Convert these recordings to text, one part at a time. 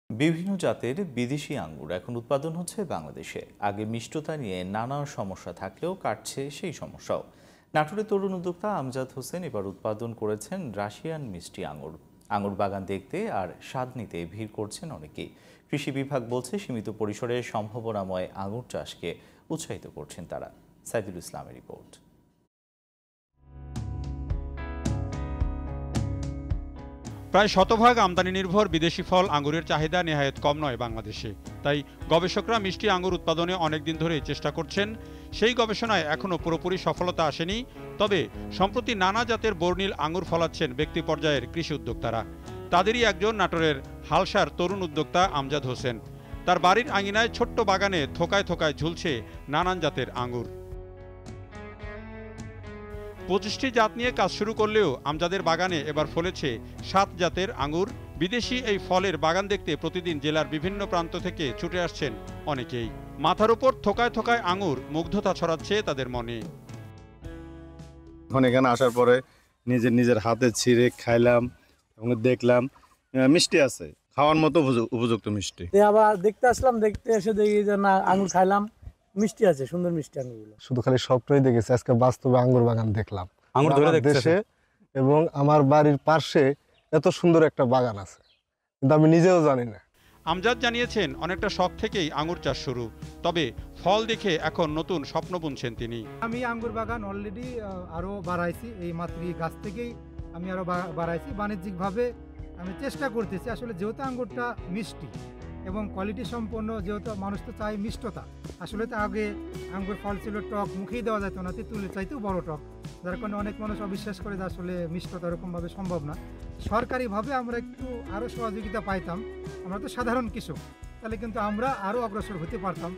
বিভিন্ন জাতের বিদেশি আঙ্গুর এখন উৎপাদন হচ্ছে বাংলাদেশে। আগে মিষ্টতা নিয়ে নানা সমস্যা থাকলেও কাটছে সেই সমস্যাও। নাটোরের তরুণ উদ্যোক্তা আমজাদ হোসেন এবার উৎপাদন করেছেন রাশিয়ান মিষ্টি আঙ্গুর। আঙ্গুর বাগান দেখতে আর স্বাদ নিতে ভিড় করছেন অনেকেই। কৃষি বিভাগ বলছে সীমিত পরিসরে সম্ভাবনাময় আঙ্গুর চাষকে উৎসাহিত করছেন তারা। সাইদুল ইসলামের রিপোর্ট। প্রায় শতভাগ আমদানি নির্ভর বিদেশি ফল আঙ্গুরের চাহিদা নেহায়েত কম নয় বাংলাদেশে। তাই গবেষকরা মিষ্টি আঙ্গুর উৎপাদনে অনেকদিন ধরেই চেষ্টা করছেন। সেই গবেষণায় এখনও পুরোপুরি সফলতা আসেনি। তবে সম্প্রতি নানা জাতের বর্ণিল আঙ্গুর ফলাচ্ছেন ব্যক্তি পর্যায়ের কৃষি উদ্যোক্তারা। তাদেরই একজন নাটোরের হালসার তরুণ উদ্যোক্তা আমজাদ হোসেন। তার বাড়ির আঙিনায় ছোট্ট বাগানে থোকায় থোকায় ঝুলছে নানান জাতের আঙ্গুর। 25টি জাত নিয়ে কাজ শুরু করলেও আমজাদের বাগানে এবার ফলেছে 7 জাতের আঙ্গুর। বিদেশি এই ফলের বাগান দেখতে প্রতিদিন জেলার বিভিন্ন প্রান্ত থেকে ছুটে আসছেন অনেকেই। মাথার উপর থোকায় থোকায় আঙ্গুর মুগ্ধতা ছড়াচ্ছে তাদের মনে। এখন এখানে আসার পরে নিজের হাতে ছিঁড়ে খাইলাম এবং দেখলাম মিষ্টি আছে, খাওয়ার মতো উপযুক্ত মিষ্টি। আবার দেখতে আসলাম, দেখতে এসে দেখি যে না, আঙ্গুর খাইলাম, মিষ্টি আছে, সুন্দর মিষ্টি আঙ্গুরগুলো। শুধু খালি স্বপ্নই দেখেছি, আজকে বাস্তবে আঙ্গুর বাগান দেখলাম। আঙ্গুর ধরে দেশে এবং আমার বাড়ির পাশে এত সুন্দর একটা বাগান আছে, কিন্তু আমি নিজেও জানি না। আমজাদ জানিয়েছেন অনেকটা শখ থেকেই আঙ্গুর চাষ শুরু, তবে ফল দেখে এখন নতুন স্বপ্ন বুনছেন তিনি। আমি আঙ্গুর বাগান অলরেডি আরও বাড়াইছি, এই মাত্র গাছ থেকেই আমি আরও বাড়াইছি। বাণিজ্যিকভাবে আমি চেষ্টা করতেছি, আসলে যেহেতু আঙ্গুরটা মিষ্টি এবং কোয়ালিটি সম্পন্ন, যেহেতু মানুষ তো চায় মিষ্টতা। আসলে তো আগে আঙ্গুর ফল ছিল টক, মুখেই দেওয়া যেত না, তেঁতুলের চাইতেও বড় টক, যার কারণে অনেক মানুষ অবিশ্বাস করে যে আসলে মিষ্টতা এরকমভাবে সম্ভব না। সরকারিভাবে আমরা একটু আরও সহযোগিতা পাইতাম, আমরা তো সাধারণ কৃষক, তাহলে কিন্তু আমরা আরও অগ্রসর হতে পারতাম।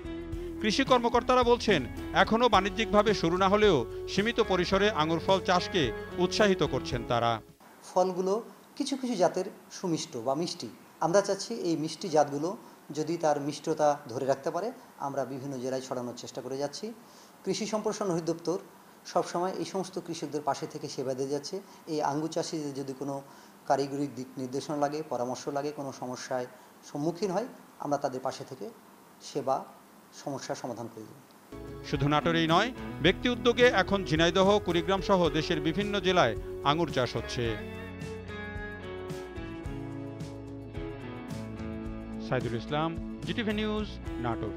কৃষি কর্মকর্তারা বলছেন এখনও বাণিজ্যিকভাবে শুরু না হলেও সীমিত পরিসরে আঙ্গুর ফল চাষকে উৎসাহিত করছেন তারা। ফলগুলো কিছু কিছু জাতের সুমিষ্ট বা মিষ্টি, আমরা চাচ্ছি এই মিষ্টি জাতগুলো যদি তার মিষ্টতা ধরে রাখতে পারে, আমরা বিভিন্ন জেলায় ছড়ানোর চেষ্টা করে যাচ্ছি। কৃষি সম্প্রসারণ অধিদপ্তর সবসময় এই সমস্ত কৃষকদের পাশে থেকে সেবা দিয়ে যাচ্ছে। এই আঙ্গুর চাষে যদি কোনো কারিগরি দিক নির্দেশনা লাগে, পরামর্শ লাগে, কোনো সমস্যায় সম্মুখীন হয়, আমরা তাদের পাশে থেকে সেবা সমস্যার সমাধান করে দেব। শুধু নাটোরেই নয়, ব্যক্তি উদ্যোগে এখন ঝিনাইদহ, কুড়িগ্রাম সহ দেশের বিভিন্ন জেলায় আঙ্গুর চাষ হচ্ছে। Saidul Islam, GTV news, Natore.